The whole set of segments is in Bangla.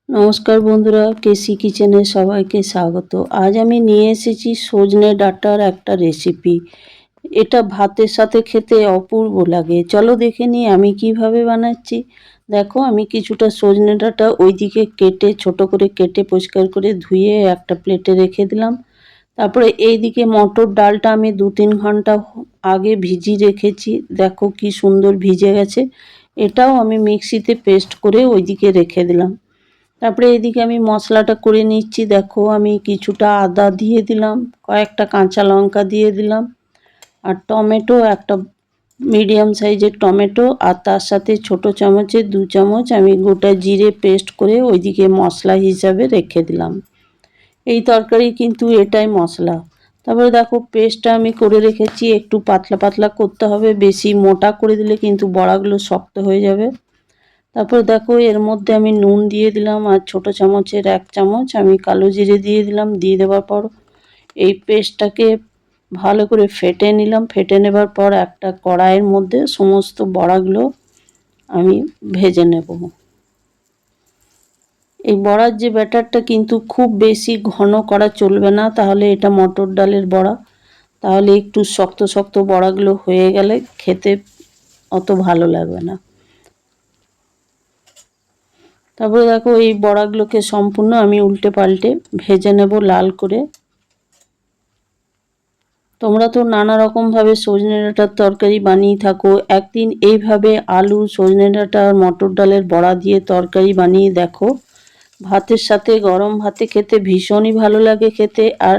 নমস্কার বন্ধুরা, কেসি কিচেনে সবাইকে স্বাগত। আজ আমি নিয়ে এসেছি সজনে ডাঁটার একটা রেসিপি। এটা ভাতের সাথে খেতে অপূর্ব লাগে। চলো দেখে নিই আমি কিভাবে বানাচ্ছি। দেখো, আমি কিছুটা সজনে ডাঁটা ওইদিকে কেটে ছোট করে কেটে পরিষ্কার করে ধুয়ে একটা প্লেটে রেখে দিলাম। তারপরে এইদিকে মটর ডালটা আমি 2-3 ঘন্টা আগে ভিজিয়ে রেখেছি। দেখো কি সুন্দর ভিজে গেছে। এটাও আমি মিক্সিতে পেস্ট করে ওইদিকে রেখে দিলাম। তারপরে এদিকে আমি মশলাটা করে নিচ্ছি। দেখো, আমি কিছুটা আদা দিয়ে দিলাম, কয়েকটা কাঁচা লঙ্কা দিয়ে দিলাম, আর টমেটো একটা মিডিয়াম সাইজের টমেটো, আর তার সাথে ছোট চামচে 2 চামচ আমি গোটা জিরে পেস্ট করে ওইদিকে মশলা হিসাবে রেখে দিলাম। এই তরকারি কিন্তু এটাই মশলা। তারপরে দেখো, পেস্টটা আমি করে রেখেছি। একটু পাতলা পাতলা করতে হবে, বেশি মোটা করে দিলে কিন্তু বড়াগুলো শক্ত হয়ে যাবে। তারপর দেখো, এর মধ্যে আমি নুন দিয়ে দিলাম, আর ছোট চামচের 1 চামচ আমি কালো জিরে দিয়ে দিলাম। দিয়ে দেওয়ার পর এই পেস্টটাকে ভালো করে ফেটে নিলাম। ফেটে নেবার পর একটা কড়াইয়ের মধ্যে সমস্ত বড়াগুলো আমি ভেজে নেব। এই বড়ার যে ব্যাটারটা কিন্তু খুব বেশি ঘন করা চলবে না, তাহলে এটা মটর ডালের বড়া। তাহলে একটু শক্ত শক্ত বড়াগুলো হয়ে গেলে খেতে অত ভালো লাগবে না। তারপরে দেখো, এই বড়াগুলোকে সম্পূর্ণ আমি উল্টে পাল্টে ভেজে নেব লাল করে। তোমরা তো নানা রকমভাবে সজনে ডাঁটার তরকারি বানিয়ে থাকো। একদিন এইভাবে আলু, সজনে ডাঁটা আর মটর ডালের বড়া দিয়ে তরকারি বানিয়ে দেখো। ভাতের সাথে গরম ভাতে খেতে ভীষণই ভালো লাগে খেতে। আর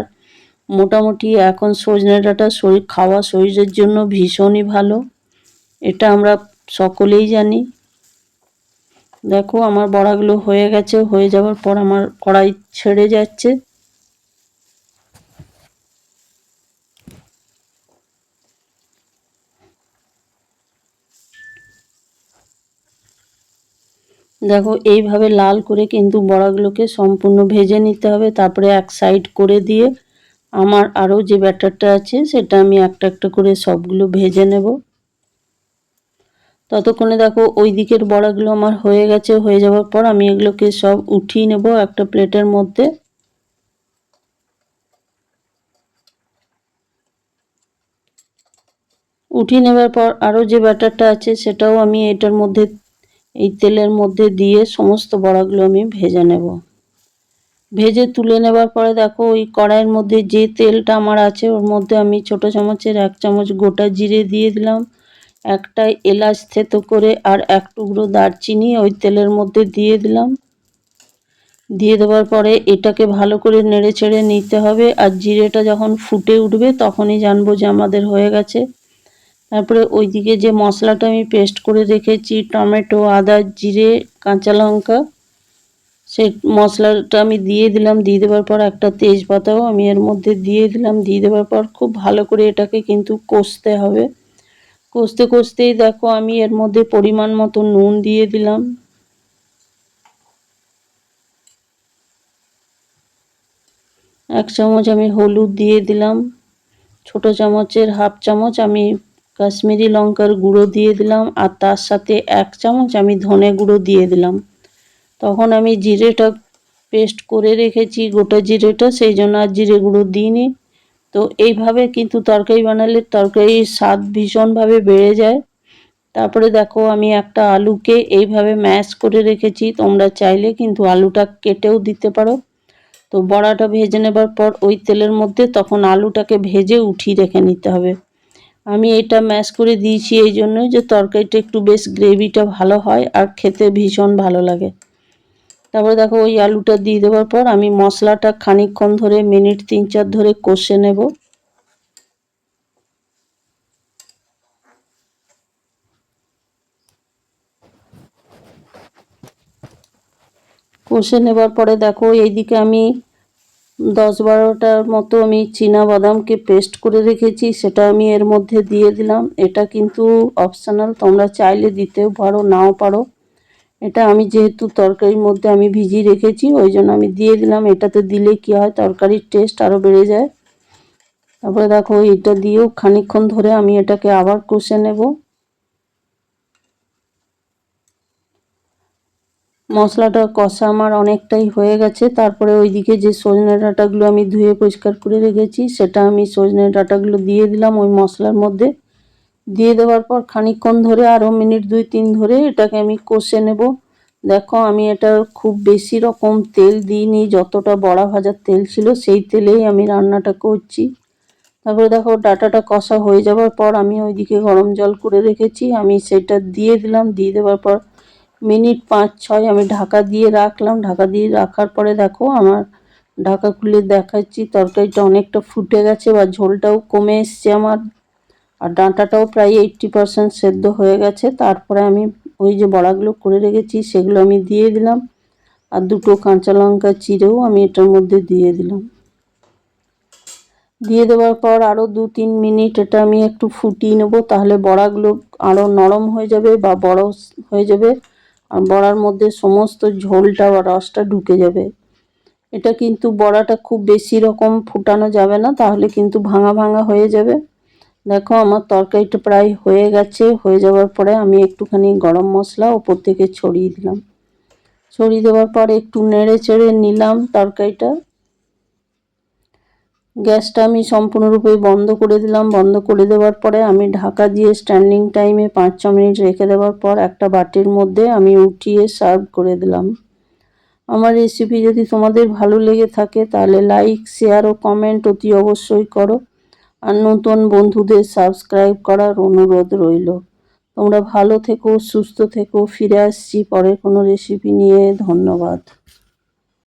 মোটামুটি এখন সজনে ডাঁটা শরীরের জন্য ভীষণই ভালো, এটা আমরা সকলেই জানি। দেখো, আমার বড়াগুলো হয়ে গেছে। হয়ে যাওয়ার পর আমার কড়াই ছেড়ে যাচ্ছে। দেখো, এইভাবে লাল করে কিন্তু বড়াগুলোকে সম্পূর্ণ ভেজে নিতে হবে। তারপরে এক সাইড করে দিয়ে আমার আরও যে ব্যাটারটা আছে সেটা আমি একটা একটা করে সবগুলো ভেজে নেব। ততক্ষণে দেখো, ওই দিকের বড়াগুলো আমার হয়ে গেছে। হয়ে যাওয়ার পর আমি এগুলোকে সব উঠিয়ে নেব একটা প্লেটের মধ্যে। উঠিয়ে নেবার পর আরও যে ব্যাটারটা আছে সেটাও আমি এটার মধ্যে, এই তেলের মধ্যে দিয়ে সমস্ত বড়াগুলো আমি ভেজে নেব। ভেজে তুলে নেবার পরে দেখো, ওই কড়াইয়ের মধ্যে যে তেলটা আমার আছে ওর মধ্যে আমি ছোট চামচের 1 চামচ গোটা জিরে দিয়ে দিলাম, একটা এলাচ থেতো করে আর 1 টুকরো দারচিনি ওই তেলের মধ্যে দিয়ে দিলাম। দিয়ে দেওয়ার পরে এটাকে ভালো করে নেড়ে চেড়ে নিতে হবে। আর জিরেটা যখন ফুটে উঠবে তখনই জানবো যে আমাদের হয়ে গেছে। তারপরে ওইদিকে যে মশলাটা আমি পেস্ট করে রেখেছি, টমেটো, আদা, জিরে, কাঁচা লঙ্কা, সেই মশলাটা আমি দিয়ে দিলাম। দিয়ে দেওয়ার পর একটা তেজপাতাও আমি এর মধ্যে দিয়ে দিলাম। দিয়ে দেওয়ার পর খুব ভালো করে এটাকে কিন্তু কষতে হবে। কষতে কষতেই দেখো, আমি এর মধ্যে পরিমাণ মতো নুন দিয়ে দিলাম। এক চামচ আমি হলুদ দিয়ে দিলাম। ছোট চামচের 1/2 চামচ আমি কাশ্মীরি লঙ্কার গুঁড়ো দিয়ে দিলাম, আর তার সাথে 1 চামচ আমি ধনে গুঁড়ো দিয়ে দিলাম। তখন আমি জিরেটা পেস্ট করে রেখেছি, গোটা জিরেটা, সেই জন্য আর জিরে গুঁড়ো দিইনি। তো এইভাবে কিন্তু তরকারি বানালে তরকারির স্বাদ ভীষণভাবে বেড়ে যায়। তারপরে দেখো, আমি একটা আলুকে এইভাবে ম্যাশ করে রেখেছি। তোমরা চাইলে কিন্তু আলুটা কেটেও দিতে পারো। তো বড়াটা ভেজে নেবার পর ওই তেলের মধ্যে তখন আলুটাকে ভেজে উঠিয়ে রেখে নিতে হবে। আমি এটা ম্যাশ করে দিয়েছি এই জন্য যে তরকারিটা একটু বেশ গ্রেভিটা ভালো হয় আর খেতে ভীষণ ভালো লাগে। তারপরে দেখো, ওই আলুটা দিয়ে দেওয়ার পর আমি মশলাটা খানিকক্ষণ ধরে মিনিট 3-4 ধরে কষে নেব। কষে নেবার পরে দেখো, এইদিকে আমি 10-12টার মতো আমি চীনা বাদামকে পেস্ট করে রেখেছি, সেটা আমি এর মধ্যে দিয়ে দিলাম। এটা কিন্তু অপশনাল, তোমরা চাইলে দিতেও পারো নাও পারো। এটা আমি যেহেতু তরকারির মধ্যে আমি ভিজিয়ে রেখেছি ওই জন্য আমি দিয়ে দিলাম। এটাতে দিলে কি হয়, তরকারির টেস্ট আরও বেড়ে যায়। তারপরে দেখো, এটা দিয়েও খানিকক্ষণ ধরে আমি এটাকে আবার কষে নেব। মশলাটা কষা আমার অনেকটাই হয়ে গেছে। তারপরে ওইদিকে যে সজনে ডাঁটাগুলো আমি ধুয়ে পরিষ্কার করে রেখেছি সেটা আমি সজনে ডাঁটাগুলো দিয়ে দিলাম ওই মশলার মধ্যে। দিয়ে দেওয়ার পর খানিকক্ষণ ধরে আরও মিনিট 2-3 ধরে এটাকে আমি কষে নেব। দেখো আমি এটা খুব বেশি রকম তেল দিইনি, যতটা বড়া ভাজার তেল ছিল সেই তেলেই আমি রান্নাটা করছি। তারপরে দেখো ডাঁটাটা কষা হয়ে যাওয়ার পর আমি ওইদিকে গরম জল করে রেখেছি, আমি সেটা দিয়ে দিলাম। দিয়ে দেওয়ার পর মিনিট 5-6 আমি ঢাকা দিয়ে রাখলাম। ঢাকা দিয়ে রাখার পরে দেখো আমার ঢাকা খুলে দেখাচ্ছি তরকারিটা অনেকটা ফুটে গেছে বা ঝোলটাও কমে এসছে আমার, আর ডাঁটাটাও প্রায় 80% সেদ্ধ হয়ে গেছে। তারপরে আমি ওই যে বড়াগুলো করে রেখেছি সেগুলো আমি দিয়ে দিলাম, আর দুটো কাঁচা লঙ্কা চিরেও আমি এটার মধ্যে দিয়ে দিলাম। দিয়ে দেওয়ার পর আরও 2-3 মিনিট এটা আমি একটু ফুটিয়ে নেব, তাহলে বড়াগুলো আরও নরম হয়ে যাবে বা বড় হয়ে যাবে, আর বড়ার মধ্যে সমস্ত ঝোলটা বা রসটা ঢুকে যাবে। এটা কিন্তু বড়াটা খুব বেশি রকম ফুটানো যাবে না, তাহলে কিন্তু ভাঙা ভাঙা হয়ে যাবে। দেখো আমার তরকারিটা প্রায় হয়ে গেছে। হয়ে যাওয়ার পরে আমি একটুখানি গরম মশলা ওপর থেকে ছড়িয়ে দিলাম। ছড়িয়ে দেওয়ার পর একটু নেড়ে চেড়ে নিলাম তরকারিটা। গ্যাসটা আমি সম্পূর্ণরূপে বন্ধ করে দিলাম। বন্ধ করে দেওয়ার পরে আমি ঢাকা দিয়ে স্ট্যান্ডিং টাইমে 5-6 মিনিট রেখে দেওয়ার পর একটা বাটির মধ্যে আমি উঠিয়ে সার্ভ করে দিলাম। আমার রেসিপি যদি তোমাদের ভালো লেগে থাকে তাহলে লাইক, শেয়ার ও কমেন্ট অতি অবশ্যই করো, আর নতুন বন্ধুদের সাবস্ক্রাইব করার অনুরোধ রইল। তোমরা ভালো থেকো, সুস্থ থেকো। ফিরে আসছি পরের কোনো রেসিপি নিয়ে। ধন্যবাদ।